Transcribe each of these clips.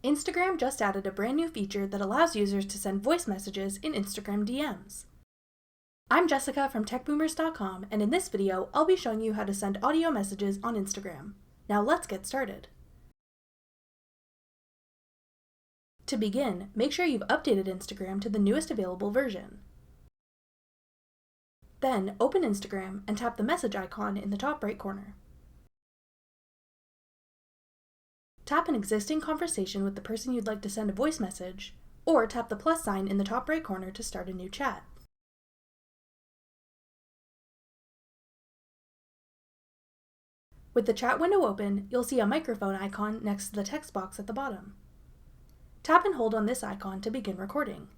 Instagram just added a brand new feature that allows users to send voice messages in Instagram DMs. I'm Jessica from TechBoomers.com, and in this video, I'll be showing you how to send audio messages on Instagram. Now let's get started. To begin, make sure you've updated Instagram to the newest available version. Then, open Instagram and tap the message icon in the top right corner. Tap an existing conversation with the person you'd like to send a voice message, or tap the plus sign in the top right corner to start a new chat. With the chat window open, you'll see a microphone icon next to the text box at the bottom. Tap and hold on this icon to begin recording.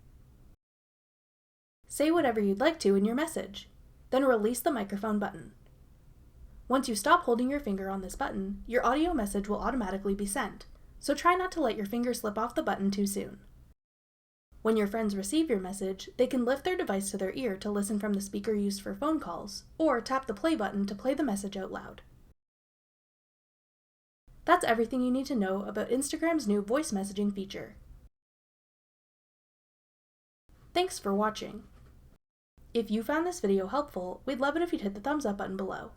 Say whatever you'd like to in your message, then release the microphone button. Once you stop holding your finger on this button, your audio message will automatically be sent, so try not to let your finger slip off the button too soon. When your friends receive your message, they can lift their device to their ear to listen from the speaker used for phone calls, or tap the play button to play the message out loud. That's everything you need to know about Instagram's new voice messaging feature. Thanks for watching. If you found this video helpful, we'd love it if you'd hit the thumbs up button below.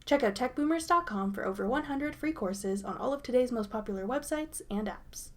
Check out TechBoomers.com for over 100 free courses on all of today's most popular websites and apps.